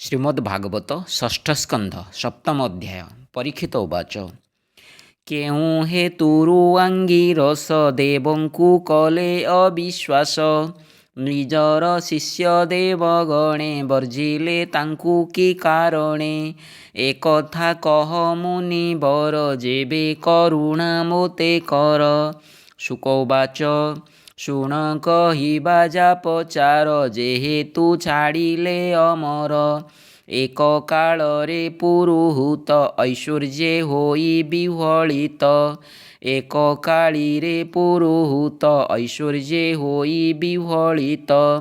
ଶ୍ରୀମଦ୍ଭାଗବତ ଷଷ୍ଠ ସ୍କନ୍ଧ ସପ୍ତମ ଅଧ୍ୟାୟ। ପରୀକ୍ଷିତ ଉବାଚ। କେଉଁ ହେତୁରୁ ଆଙ୍ଗିରସ ଦେବଙ୍କୁ କଲେ ଅବିଶ୍ୱାସ, ନିଜର ଶିଷ୍ୟ ଦେବଗଣେ ବର୍ଜିଲେ ତାଙ୍କୁ କି କାରଣେ। ଏକଥା କହ ମୁନିବର ଯେବେ କରୁଣା ମୋତେ କର। ଶୁକ ଉବାଚ। ଶୁଣ କହିବା ଯା ପଚାର, ଯେହେତୁ ଛାଡ଼ିଲେ ଅମର। ଏକ କାଳରେ ପୁରୁହୂତ ଐଶ୍ୱର୍ଯ୍ୟ ହୋଇ ବିହ୍ୱଳିତ। ଏକ କାଳୀରେ ପୁରୁହୂତ ଐଶ୍ୱର୍ଯ୍ୟ ହୋଇ ବିହ୍ୱଳିତ।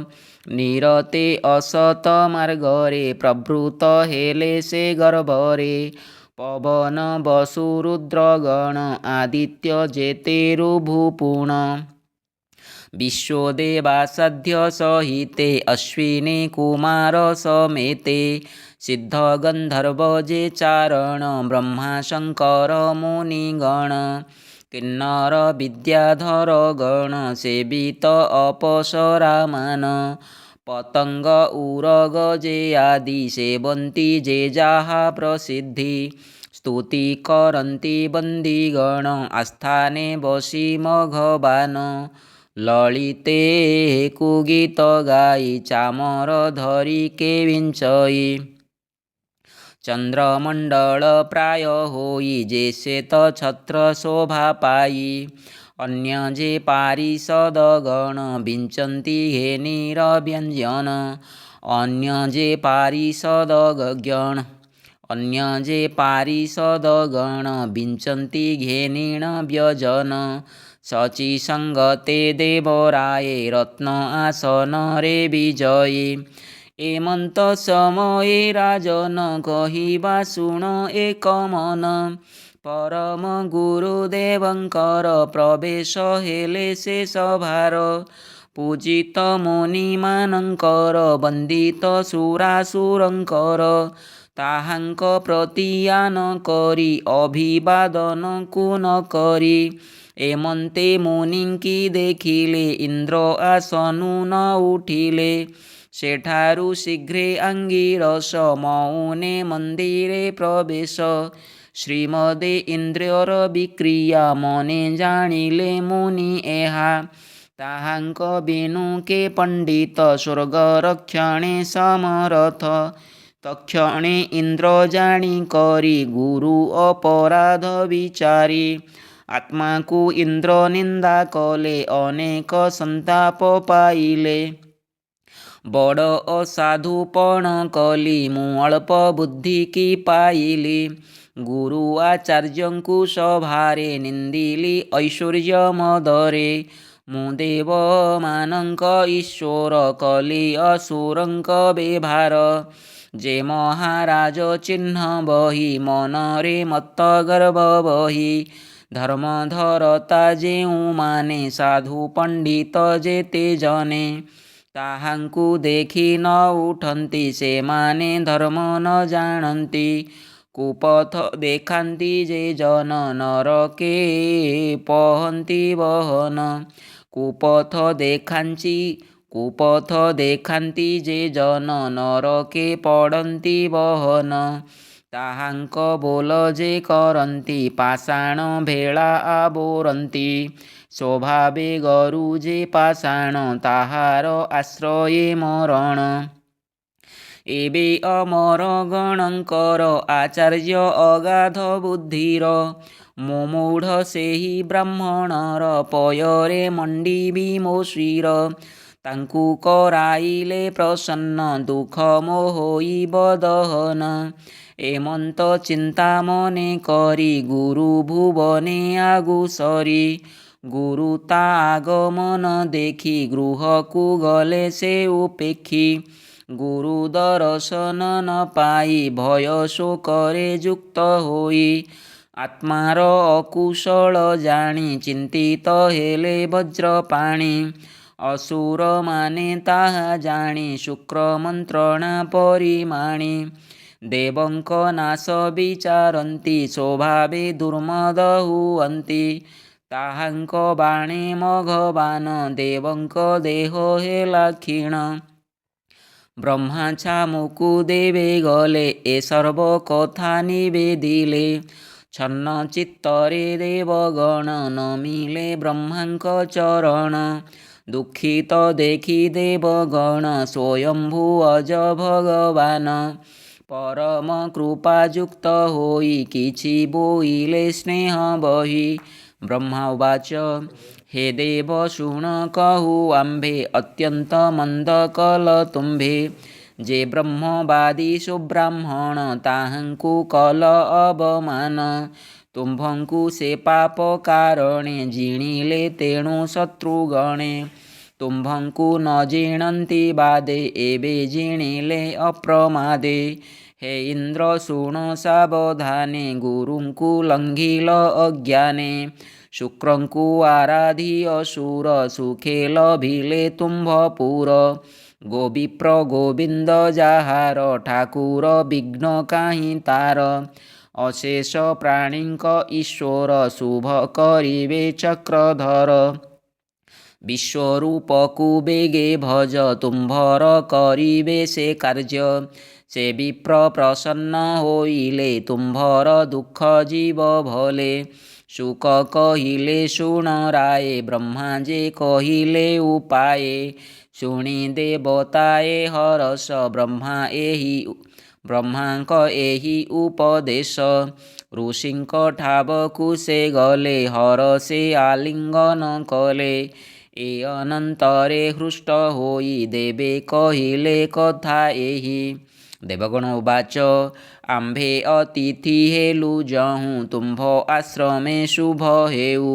ନିରତେ ଅସତ ମାର୍ଗରେ ପ୍ରବୃତ୍ତ ହେଲେ ସେ ଗର୍ବରେ। ପବନ ବସୁ ରୁଦ୍ରଗଣ ଆଦିତ୍ୟ ଯେତେରୁ ଭୂପୁଣ। ବିଶ୍ୱଦେବାସାଧ୍ୟ ସହିତେ ଅଶ୍ୱିନୀ କୁମାର ସಮೇତେ। ସିଦ୍ଧ ଗନ୍ଧର୍ବ ଯେ ଚାରଣ ବ୍ରହ୍ମା ଶଙ୍କର ମୁନିଗଣ। କିନ୍ନର ବିଦ୍ୟାଧର ଗଣ ସେବିତ ଅପସରାମାନ। ପତଙ୍ଗ ଉରଗ ଯେ ଆଦି ସେବନ୍ତି ଯେ ଯାହା ପ୍ରସିଦ୍ଧି। ସ୍ତୁତି କରନ୍ତି ବନ୍ଦୀଗଣ ଆସ୍ଥାନେ ବସି ମଘବାନ। ଲଳିତେ କୁଗୀତ ଗାଇ ଚାମର ଧରି କେବିଞ୍ଚଇ। ଚନ୍ଦ୍ରମଣ୍ଡଳ ପ୍ରାୟ ହୋଇ ଯେ ଶ୍ଵେତ ଛତ୍ର ଶୋଭା ପାଇ। ଅନ୍ୟ ଯେ ପାରିଷଦଗଣ ବିଞ୍ଚନ୍ତି ଘେନି ବ୍ୟଞ୍ଜନ। ଅନ୍ୟ ଯେ ପାରିଷଦଗଣ ବିଞ୍ଚନ୍ତି ଘେନିଣ ବ୍ୟଜନ। ଶଚୀ ସଙ୍ଗତେ ଦେବରାଏ ରତ୍ନ ଆସନରେ ବିଜୟୀ। ଏମନ୍ତ ସମୟେ ରାଜନ କହିବା ଶୁଣ ଏକ ମନ। ପରମ ଗୁରୁଦେବଙ୍କର ପ୍ରବେଶ ହେଲେ ସେ ସଭାର। ପୂଜିତ ମୁନିମାନଙ୍କର ବନ୍ଦିତ ସୁରାସୁରଙ୍କର। ତାହାଙ୍କ ପ୍ରତିୟାନ କରି ଅଭିବାଦନକୁ ନ କରି। ଏମନ୍ତେ ମୁନିଙ୍କି ଦେଖିଲେ ଇନ୍ଦ୍ର ଆସନୁ ନ ଉଠିଲେ। ସେଠାରୁ ଶୀଘ୍ରେ ଆଙ୍ଗିରସ ମଉନେ ମନ୍ଦିରେ ପ୍ରବେଶ। ଶ୍ରୀମଦେ ଇନ୍ଦ୍ରର ବିକ୍ରିୟା ମନେ ଜାଣିଲେ ମୁନି ଏହା। ତାହାଙ୍କ ବିନୁ କେ ପଣ୍ଡିତ ସ୍ୱର୍ଗରକ୍ଷଣେ ସମରଥ। ତକ୍ଷଣେ ଇନ୍ଦ୍ର ଜାଣି କରି ଗୁରୁ ଅପରାଧ ବିଚାରି। ଆତ୍ମାକୁ ଇନ୍ଦ୍ର ନିନ୍ଦା କଲେ ଅନେକ ସନ୍ତାପ ପାଇଲେ। ବଡ଼ ଅସାଧୁପଣ କଲି ମୁଁ ଅଳ୍ପ ବୁଦ୍ଧି କି ପାଇଲି। ଗୁରୁ ଆଚାର୍ଯ୍ୟଙ୍କୁ ସଭାରେ ନିନ୍ଦିଲି ଐଶ୍ୱର୍ଯ୍ୟ ମଦରେ। ମୁଁ ଦେବମାନଙ୍କ ଈଶ୍ୱର କଲି ଅସୁରଙ୍କ ବେଭାର। ଯେ ମହାରାଜ ଚିହ୍ନ ବହି ମନରେ ମତ୍ତ ଗର୍ବ ବହି। ଧର୍ମଧରତା ଯେଉଁମାନେ ସାଧୁ ପଣ୍ଡିତ ଯେତେ ଜନେ। ତାହାଙ୍କୁ ଦେଖି ନ ଉଠନ୍ତି ସେମାନେ ଧର୍ମ ନ ଜାଣନ୍ତି। କୁପଥ ଦେଖାନ୍ତି ଯେ ଜନ ନରକେ ପହନ୍ତି ବହନ। କୁପଥ ଦେଖାନ୍ତି ଯେ ଜନ ନରକେ ପଡ଼ନ୍ତି ବହନ। ତାହାଙ୍କ ବୋଲ ଯେ କରନ୍ତି ପାଷାଣ ଭେଳା ଆବୋରନ୍ତି। ସ୍ୱଭାବେ ଗରୁ ଯେ ପାଷାଣ ତାହାର ଆଶ୍ରୟେ ମରଣ। ଏବେ ଅମର ଗଣଙ୍କର ଆଚାର୍ଯ୍ୟ ଅଗାଧ ବୁଦ୍ଧିର। ମୁମୂଢ଼ ସେହି ବ୍ରାହ୍ମଣର ପୟରେ ମଣ୍ଡିବି ମୋ ଶିର। ତାଙ୍କୁ କରାଇଲେ ପ୍ରସନ୍ନ ଦୁଃଖ ମୋହଇବ ଦହନ। ଏମନ୍ତ ଚିନ୍ତା ମନେ କରି ଗୁରୁ ଭୁବନେ ଆଗୁସରି। ଗୁରୁ ତା ଆଗମନ ଦେଖି ଗୃହକୁ ଗଲେ ସେ ଉପେକ୍ଷି। ଗୁରୁ ଦର୍ଶନ ନ ପାଇ ଭୟ ଶୋକରେ ଯୁକ୍ତ ହୋଇ। ଆତ୍ମାର ଅକୁଶଳ ଜାଣି ଚିନ୍ତିତ ହେଲେ ବଜ୍ରପାଣି। ଅସୁରମାନେ ତାହା ଜାଣି ଶୁକ୍ର ମନ୍ତ୍ରଣା ପରିମାଣି। ଦେବଙ୍କ ନାଶ ବିଚାରନ୍ତି ସ୍ୱଭାବେ ଦୁର୍ମଦ ହୁଅନ୍ତି। ତାହାଙ୍କ ବାଣେ ମଘବାନ ଦେବଙ୍କ ଦେହ ହେଲା କ୍ଷୀଣ। ବ୍ରହ୍ମା ଛାମୁକୁ ଦେବେ ଗଲେ ଏ ସର୍ବ କଥା ନିବେଦିଲେ। ଛନ୍ନ ଚିତ୍ତରେ ଦେବଗଣ ନମିଲେ ବ୍ରହ୍ମାଙ୍କ ଚରଣ। ଦୁଃଖିତ ଦେଖି ଦେବଗଣ ସ୍ୱୟମ୍ଭୁ ଅଜ ଭଗବାନ। ପରମ କୃପାଯୁକ୍ତ ହୋଇ କିଛି ବୋଇଲେ ସ୍ନେହ ବହି। ବ୍ରହ୍ମା ଉବାଚ ହେ ଦେବ ଶୁଣ କହୁ ଆମ୍ଭେ ଅତ୍ୟନ୍ତ ମନ୍ଦ କଲ ତୁମ୍ଭେ। ଯେ ବ୍ରହ୍ମବାଦୀ ସୁବ୍ରାହ୍ମଣ ତାହାଙ୍କୁ କଲ ଅବମାନ। ତୁମ୍ଭଙ୍କୁ ସେ ପାପ କାରଣେ ଜିଣିଲେ ତେଣୁ ଶତ୍ରୁଗଣେ। ତୁମ୍ଭଙ୍କୁ ନ ଜିଣନ୍ତି ବାଦେ ଏବେ ଜିଣିଲେ ଅପ୍ରମାଦେ। ହେ ଇନ୍ଦ୍ର ଶୁଣ ସାବଧାନେ ଗୁରୁଙ୍କୁ ଲଙ୍ଘିଲ ଅଜ୍ଞାନେ। ଶୁକ୍ରଙ୍କୁ ଆରାଧି ଅସୁର ସୁଖେ ଲଭିଲେ ତୁମ୍ଭପୁର। ଗୋବିପ୍ର ଗୋବିନ୍ଦ ଯାହାର ଠାକୁର ବିଘ୍ନ କାହିଁ ତାର। ଅଶେଷ ପ୍ରାଣୀଙ୍କ ଈଶ୍ୱର ଶୁଭ କରିବେ ଚକ୍ରଧର। ବିଶ୍ୱରୂପକୁ ବେଗେ ଭଜ ତୁମ୍ଭର କରିବେ ସେ କାର୍ଯ୍ୟ। ସେ ବିପ୍ର ପ୍ରସନ୍ନ ହୋଇଲେ ତୁମ୍ଭର ଦୁଃଖ ଯିବ ଭଲେ। ଶୁକ କହିଲେ ଶୁଣ ରାଏ ବ୍ରହ୍ମା ଯେ କହିଲେ ଉପାଏ। ଶୁଣି ଦେବତାଏ ହରଷ ବ୍ରହ୍ମାଙ୍କ ଏହି ଉପଦେଶ। ଋଷିଙ୍କ ଠାବକୁ ସେ ଗଲେ ହରଷେ ଆଲିଙ୍ଗନ କଲେ। ଏ ଅନନ୍ତରେ ହୃଷ୍ଟ ହୋଇ ଦେବେ କହିଲେ କଥା ଏହି। ଦେବଗଣ ଉବାଚ ଆମ୍ଭେ ଅତିଥି ହେଲୁ ଯହୁଁ ତୁମ୍ଭ ଆଶ୍ରମେ ଶୁଭ ହେଉ।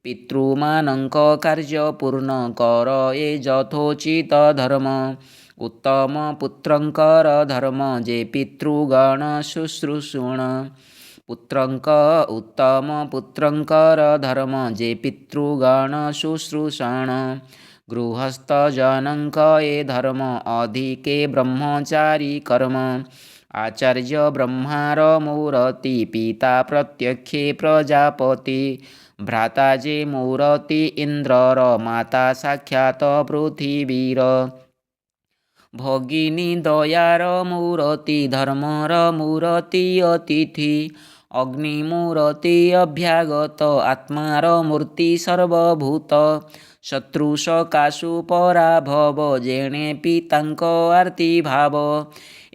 ପିତୃମାନଙ୍କ କାର୍ଯ୍ୟ ପୂର୍ଣ୍ଣ କର ଏ ଯଥୋଚିତ ଧର୍ମ। ଉତ୍ତମ ପୁତ୍ରଙ୍କର ଧର୍ମ ଯେ ପିତୃଗଣ ଶୁଶ୍ରୂଷୁଣ। ଉତ୍ତମ ପୁତ୍ରଙ୍କର ଧର୍ମ ଯେ ପିତୃଗଣ ଶୁଶ୍ରୂଷଣ। ଗୃହସ୍ଥ ଜନଙ୍କ ଏ ଧର୍ମ ଅଧିକେ ବ୍ରହ୍ମଚାରୀ କର୍ମ। ଆଚାର୍ଯ୍ୟ ବ୍ରହ୍ମାର ମୂରତି ପିତା ପ୍ରତ୍ୟକ୍ଷେ ପ୍ରଜାପତି। ଭ୍ରାତା ଯେ ମୂରତି ଇନ୍ଦ୍ରର ମାତା ସାକ୍ଷାତ ପୃଥିବୀର। ଭଗିନୀ ଦୟାର ମୂରତି ଧର୍ମର ମୂରତି ଅତିଥି। ଅଗ୍ନି ମୂରତି ଅଭ୍ୟାଗତ ଆତ୍ମାର ମୂର୍ତ୍ତି ସର୍ବଭୂତ। ଶତ୍ରୁ ସକାଶୁ ପରାଭବ ଯେଣେ ପିତାଙ୍କ ଆର୍ତ୍ତି ଭାବ।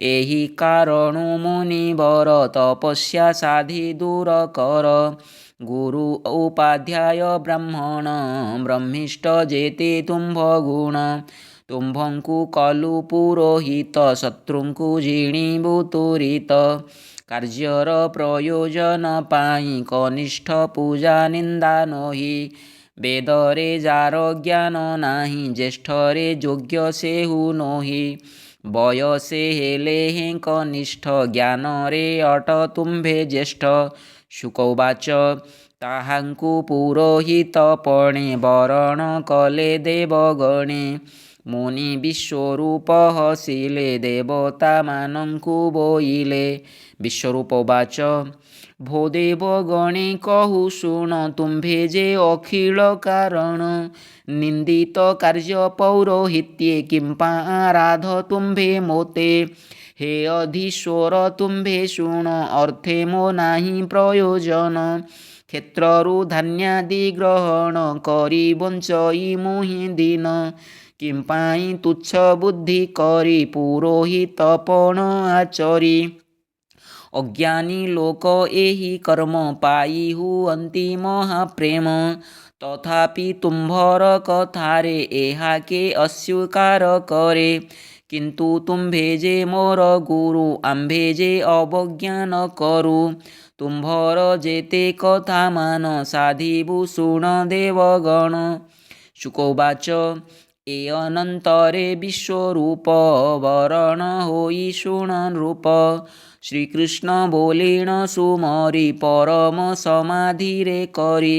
ଏହି କାରଣୁ ମୁନିବର ତପସ୍ୟା ସାଧି ଦୂର କର। ଗୁରୁ ଉପାଧ୍ୟାୟ ବ୍ରାହ୍ମଣ ବ୍ରହ୍ମିଷ୍ଠ ଯେତେ ତୁମ୍ଭ ଗୁଣ। ତୁମ୍ଭଙ୍କୁ କଲୁ ପୁରୋହିତ ଶତ୍ରୁଙ୍କୁ ଜିଣିବୁ ତୁରିତ। କାର୍ଯ୍ୟର ପ୍ରୟୋଜନ ପାଇଁ କନିଷ୍ଠ ପୂଜା ନିନ୍ଦା ନୋହି। ବେଦରେ ଯାର ଜ୍ଞାନ ନାହିଁ ଜ୍ୟେଷ୍ଠରେ ଯୋଗ୍ୟ ସେହୁ ନୋହି। ବୟସେ ହେଲେ ହେଁ କନିଷ୍ଠ ଜ୍ଞାନରେ ଅଟ ତୁମ୍ଭେ ଜ୍ୟେଷ୍ଠ। ଶୁକ ଉବାଚ ତାହାଙ୍କୁ ପୁରୋହିତ ପଣେ ବରଣ କଲେ ଦେବଗଣେ। ମୁନି ବିଶ୍ୱରୂପ ହସିଲେ ଦେବତାମାନଙ୍କୁ ବୋଇଲେ। ବିଶ୍ୱରୂପ ଉବାଚ ଭୋ ଦେବଗଣେ କହୁ ଶୁଣ ତୁମ୍ଭେ ଯେ ଅଖିଳ କାରଣ। ନିନ୍ଦିତ କାର୍ଯ୍ୟ ପୌରୋହିତ୍ୟେ କିମ୍ପା ଆରାଧ ତୁମ୍ଭେ ମୋତେ। ହେ ଅଧୀଶ୍ୱର ତୁମ୍ଭେ ଶୁଣ ଅର୍ଥେ ମୋ ନାହିଁ ପ୍ରୟୋଜନ। କ୍ଷେତ୍ରରୁ ଧାନ୍ୟାଦି ଗ୍ରହଣ କରି ବଞ୍ଚଇ ମୁହିଁ ଦିନ। କିମ୍ପାଇଁ ତୁଚ୍ଛ ବୁଦ୍ଧି କରି ପୁରୋହିତ ପଣ ଆଚରି। ଅଜ୍ଞାନୀ ଲୋକ ଏହି କର୍ମ ପାଇ ହୁଅନ୍ତି ମହାପ୍ରେମ। ତଥାପି ତୁମ୍ଭର କଥାରେ ଏହା କେ ଅସ୍ୱୀକାର କରେ। କିନ୍ତୁ ତୁମ୍ଭେ ଯେ ମୋର ଗୁରୁ ଆମ୍ଭେ ଯେ ଅବଜ୍ଞାନ କରୁ। ତୁମ୍ଭର ଯେତେ କଥା ମାନ ସାଧିବୁ ଶୁଣ ଦେବଗଣ। ଶୁକ ଉବାଚ ଏ ଅନନ୍ତରେ ବିଶ୍ୱରୂପ ବରଣ ହୋଇ ଶୁଣ ନୃପ। ଶ୍ରୀକୃଷ୍ଣ ବୋଲିଣ ସୁମରି ପରମ ସମାଧିରେ କରି।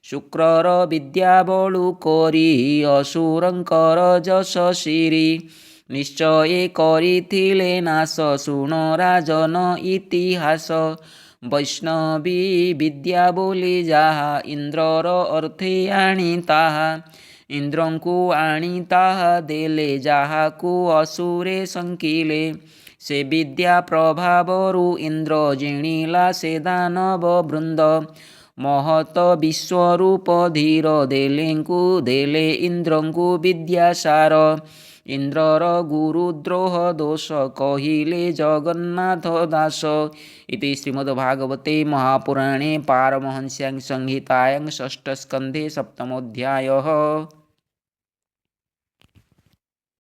ଶୁକ୍ରର ବିଦ୍ୟା ବଳୁ କରି ଅସୁରଙ୍କର ଯଶ ଶିରି। ନିଶ୍ଚୟ କରିଥିଲେ ନାଶ ଶୁଣ ରାଜନ ଇତିହାସ। ବୈଷ୍ଣବୀ ବିଦ୍ୟା ବୋଲି ଯାହା ଇନ୍ଦ୍ରର ଅର୍ଥେ ଆଣି ତାହା। ଇନ୍ଦ୍ରଙ୍କୁ ଆଣି ତାହା ଦେଲେ, ଯାହାକୁ ଅସୁରେ ଶଙ୍କିଲେ। ସେ ବିଦ୍ୟା ପ୍ରଭାବରୁ ଇନ୍ଦ୍ର ଜିଣିଲା ସେ ଦାନବ ବୃନ୍ଦ। ମହତ ବିଶ୍ୱରୂପ ଧୀର ଦେଲେଙ୍କୁ, ଦେଲେ ଇନ୍ଦ୍ରଙ୍କୁ ବିଦ୍ୟାସାର। ଇନ୍ଦ୍ରର ଗୁରୁଦ୍ରୋହ ଦୋଷ, କହିଲେ ଜଗନ୍ନାଥ ଦାସ। ଇତି ଶ୍ରୀମଦ୍ଭାଗବତେ ମହାପୁରାଣେ ପାରମହଂସ୍ୟାଂ ସଂହିତାୟାଂ ଷଷ୍ଠସ୍କନ୍ଧେ ସପ୍ତମୋऽଧ୍ୟାୟः।